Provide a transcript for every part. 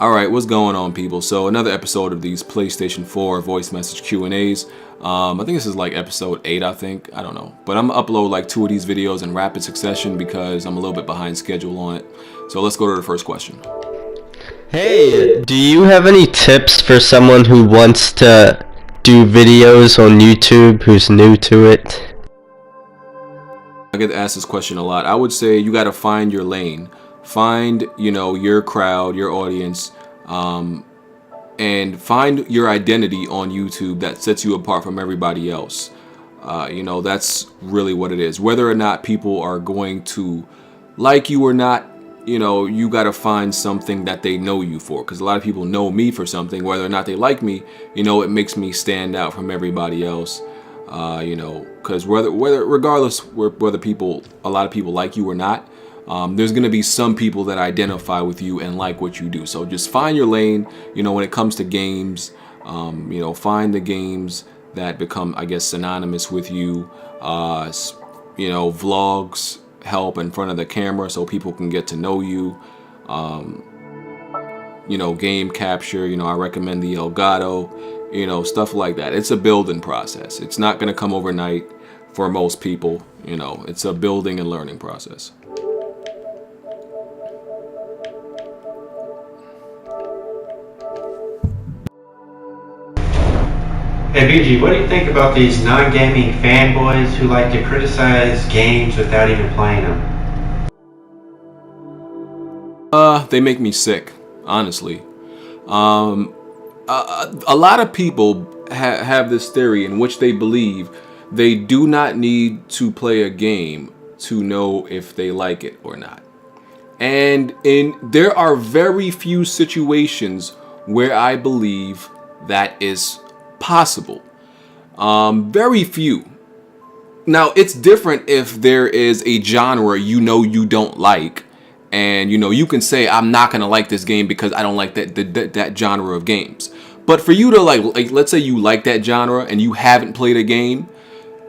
Alright, what's going on, people? So another episode of these PlayStation 4 voice message Q&As. I think this is like episode 8, I think. I don't know. But I'm going to upload like 2 of these videos in rapid succession because I'm a little bit behind schedule on it. So let's go to the first question. Hey, do you have any tips for someone who wants to do videos on YouTube, who's new to it? I get asked this question a lot. I would say you got to find your lane. Find, your crowd, your audience, and find your identity on YouTube that sets you apart from everybody else. That's really what it is. Whether or not people are going to like you or not, you got to find something that they know you for. Because a lot of people know me for something. Whether or not they like me, it makes me stand out from everybody else. Because regardless whether a lot of people like you or not, there's going to be some people that identify with you and like what you do. So just find your lane, when it comes to games, find the games that become, I guess, synonymous with you. Vlogs help in front of the camera so people can get to know you. Game capture, I recommend the Elgato, stuff like that. It's a building process. It's not going to come overnight for most people. It's a building and learning process. Hey BG, what do you think about these non-gaming fanboys who like to criticize games without even playing them? They make me sick, honestly. A lot of people have this theory in which they believe they do not need to play a game to know if they like it or not. And there are very few situations where I believe that is possible. Very few. Now, it's different if there is a genre you don't like, and you can say I'm not gonna like this game because I don't like that genre of games. But for you to like let's say you like that genre and you haven't played a game,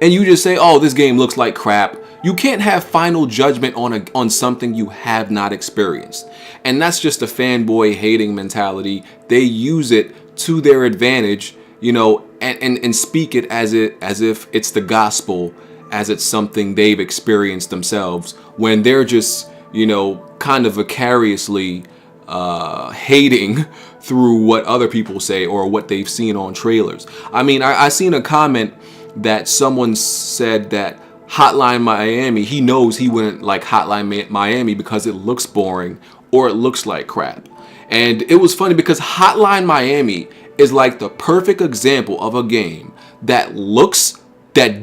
and you just say, oh, this game looks like crap. You can't have final judgment on something you have not experienced. And that's just a fanboy hating mentality. They use it to their advantage, and speak it as if it's the gospel, as it's something they've experienced themselves, when they're just, kind of vicariously hating through what other people say or what they've seen on trailers. I mean, I seen a comment that someone said that Hotline Miami, he knows he wouldn't like Hotline Miami because it looks boring or it looks like crap. And it was funny because Hotline Miami is like the perfect example of a game that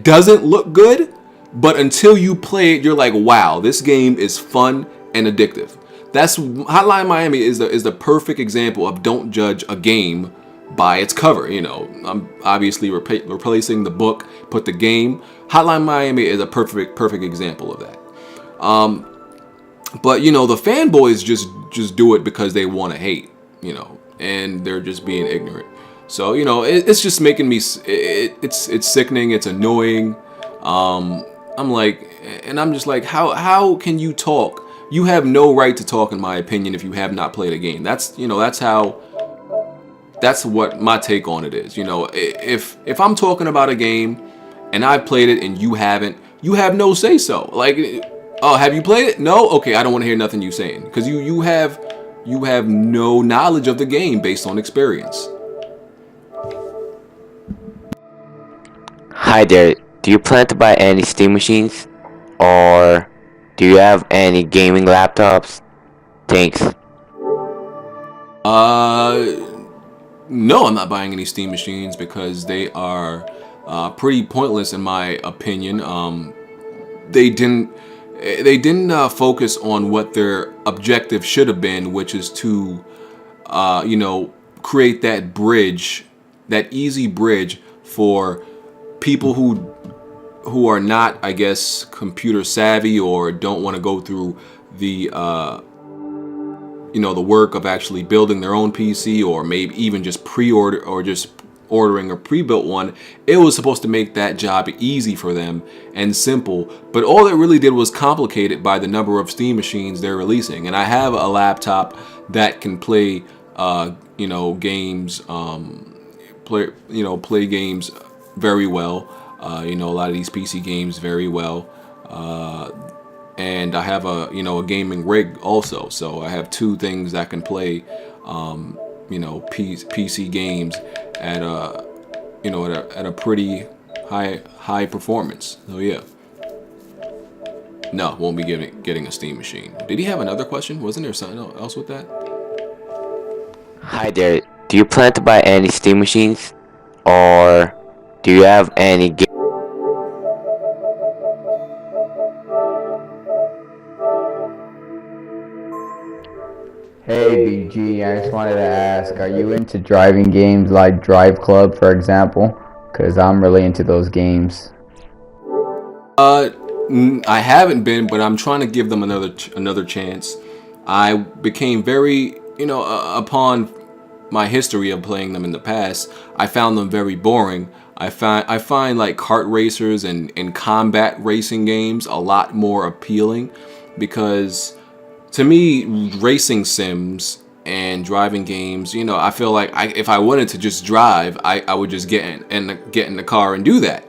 doesn't look good, but until you play it, you're like, wow, this game is fun and addictive. That's Hotline Miami is the perfect example of don't judge a game by its cover. I'm obviously replacing the book, put the game. Hotline Miami is a perfect example of that. But the fanboys just do it because they want to hate, and they're just being ignorant. So it's just making me it's sickening. It's annoying. I'm just like, how can you talk? You have no right to talk, in my opinion, if you have not played a game. That's what my take on it is. If I'm talking about a game and I've played it and you haven't, you have no say so. Like, oh, have you played it? No? Okay, I don't want to hear nothing you saying, because you have no knowledge of the game based on experience. Hi there, do you plan to buy any Steam machines? Or do you have any gaming laptops? Thanks. No, I'm not buying any Steam machines because they are pretty pointless in my opinion. They didn't focus on what their objective should have been, which is to create that bridge, that easy bridge for people who are not, I guess, computer savvy or don't want to go through the the work of actually building their own PC, or maybe even just pre-order or just ordering a pre-built one. It was supposed to make that job easy for them and simple, but all it really did was complicate it by the number of Steam machines they're releasing. And I have a laptop that can play games, play games very well. A lot of these PC games very well. And I have a gaming rig also, so I have two things that can play PC games at a pretty high performance. So yeah. No, won't be getting a Steam machine. Did he have another question? Wasn't there something else with that? Hi there. Do you plan to buy any Steam machines, or do you have any Hey BG, I just wanted to ask, are you into driving games like Drive Club, for example? Because I'm really into those games. I haven't been, but I'm trying to give them another chance. I became very, upon my history of playing them in the past, I found them very boring. I find like kart racers and combat racing games a lot more appealing, because to me, racing sims and driving games, I feel like if I wanted to just drive, I would just get in the car and do that.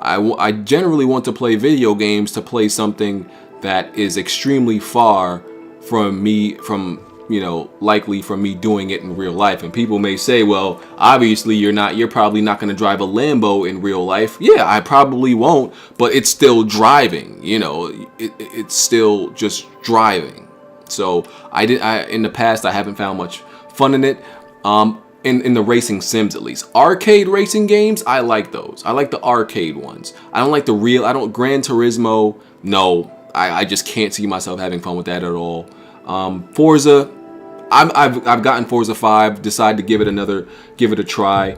I generally want to play video games to play something that is extremely far from me, likely from me doing it in real life. And people may say, well, obviously you're probably not going to drive a Lambo in real life. Yeah, I probably won't, but it's still driving, it's still just driving. So in the past, I haven't found much fun in it. In the racing sims, at least. Arcade racing games, I like those. I like the arcade ones. I don't like Gran Turismo. No, I just can't see myself having fun with that at all. Forza, I've gotten Forza 5, decided to give it a try.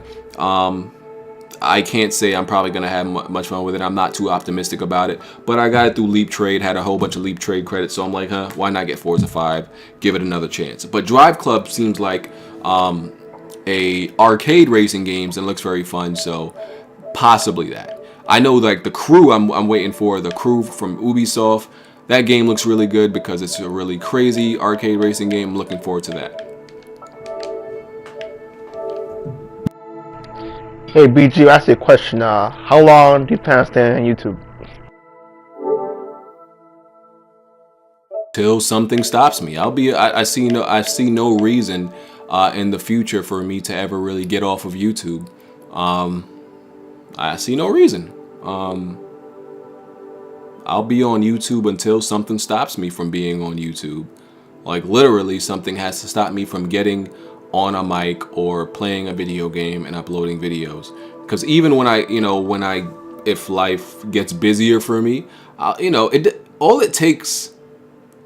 I can't say I'm probably gonna have much fun with it. I'm not too optimistic about it, but I got it through Leap Trade, had a whole bunch of Leap Trade credits, so I'm like, why not get Forza 5, give it another chance. But Drive Club seems like a arcade racing games and looks very fun, so possibly that. I know like the Crew, I'm waiting for the Crew from Ubisoft. That game looks really good because it's a really crazy arcade racing game. I'm looking forward to that. Hey BG, I asked you a question. How long do you plan on staying on YouTube? Till something stops me. I see no reason in the future for me to ever really get off of YouTube. I see no reason. I'll be on YouTube until something stops me from being on YouTube. Like literally something has to stop me from getting on a mic or playing a video game and uploading videos. Because even if life gets busier for me, all it takes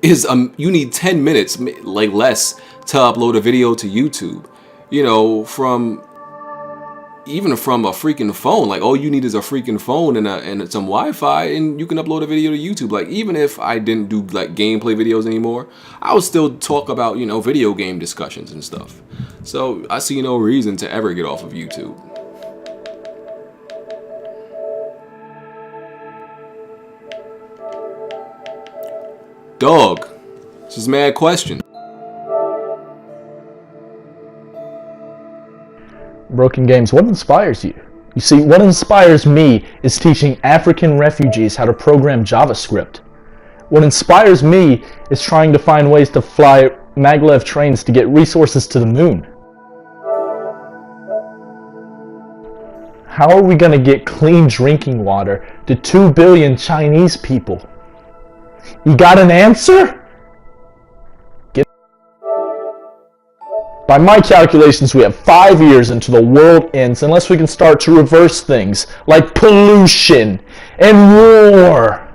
is you need 10 minutes, like less, to upload a video to YouTube. Even from a freaking phone. Like all you need is a freaking phone and some Wi-Fi, and you can upload a video to YouTube. Like even if I didn't do like gameplay videos anymore, I would still talk about video game discussions and stuff. So I see no reason to ever get off of YouTube. Dog, this is mad question. Broken Games, what inspires you? You see, what inspires me is teaching African refugees how to program JavaScript. What inspires me is trying to find ways to fly maglev trains to get resources to the moon. How are we going to get clean drinking water to 2 billion Chinese people? You got an answer? By my calculations, we have 5 years until the world ends unless we can start to reverse things like pollution and war.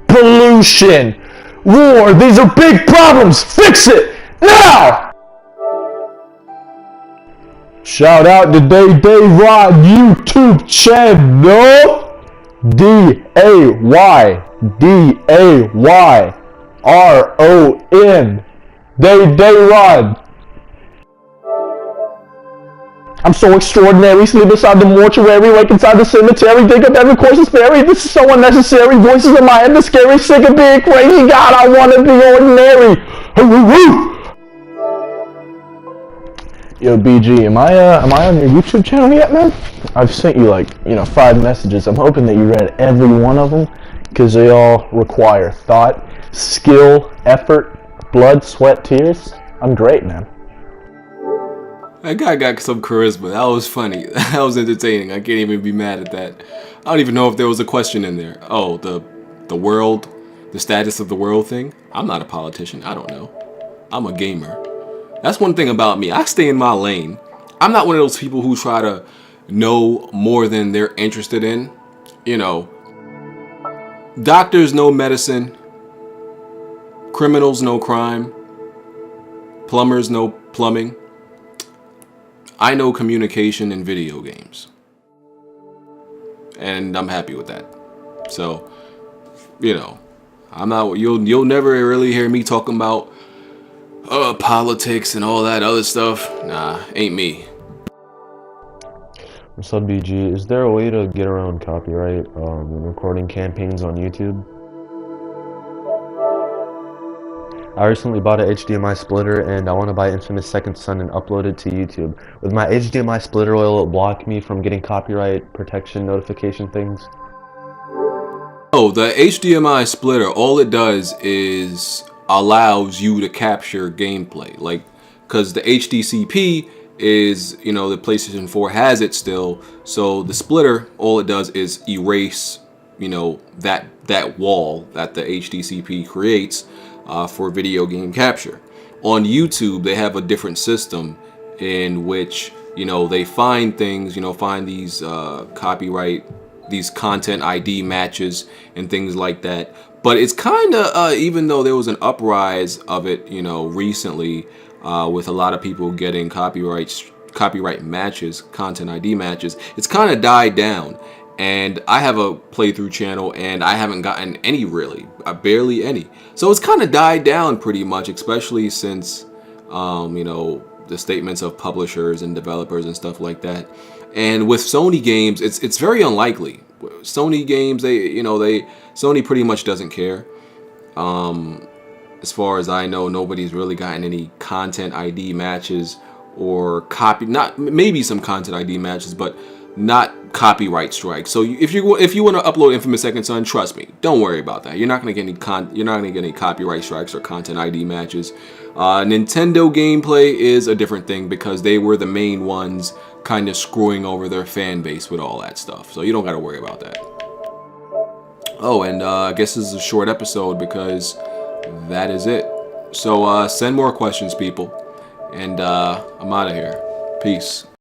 Pollution, war, these are big problems. Fix it now! Shout out to Day Rod YouTube channel. DAYRON. Day Rod. I'm so extraordinary, sleep inside the mortuary, wake inside the cemetery, dig up every corpse buried. This is so unnecessary, voices in my head, the scary, sick of being crazy. God, I wanna be ordinary. Yo, BG, am I on your YouTube channel yet, man? I've sent you like, 5 messages. I'm hoping that you read every one of them, because they all require thought, skill, effort, blood, sweat, tears. I'm great, man. That guy got some charisma. That was funny. That was entertaining. I can't even be mad at that. I don't even know if there was a question in there. Oh, the world, the status of the world thing. I'm not a politician. I don't know. I'm a gamer. That's one thing about me. I stay in my lane. I'm not one of those people who try to know more than they're interested in. Doctors know medicine. Criminals know crime. Plumbers know plumbing. I know communication in video games. And I'm happy with that. So, I'm not, you'll never really hear me talking about politics and all that other stuff. Nah, ain't me. What's up, BG? Is there a way to get around copyright when recording campaigns on YouTube? I recently bought an HDMI splitter and I want to buy Infamous Second Son and upload it to YouTube. With my HDMI splitter, will it block me from getting copyright protection notification things? Oh, the HDMI splitter, all it does is allows you to capture gameplay. Like, because the HDCP is, the PlayStation 4 has it still. So the splitter, all it does is erase, that wall that the HDCP creates for video game capture. On YouTube, they have a different system in which, they find things, find these copyright, these content ID matches and things like that. But it's kind of, even though there was an uprise of it, recently, with a lot of people getting copyright matches, content ID matches, it's kind of died down. And I have a playthrough channel and I haven't gotten any really, barely any. So it's kind of died down pretty much, especially since, the statements of publishers and developers and stuff like that. And with Sony games, it's very unlikely. Sony games, Sony pretty much doesn't care. As far as I know, nobody's really gotten any content ID matches or maybe some content ID matches, but not copyright strikes. So if you want to upload Infamous Second Son, trust me, don't worry about that. You're not gonna get any copyright strikes or content ID matches. Nintendo gameplay is a different thing because they were the main ones kind of screwing over their fan base with all that stuff. So you don't got to worry about that. Oh, and I guess this is a short episode because that is it. So send more questions, people. And I'm out of here. Peace.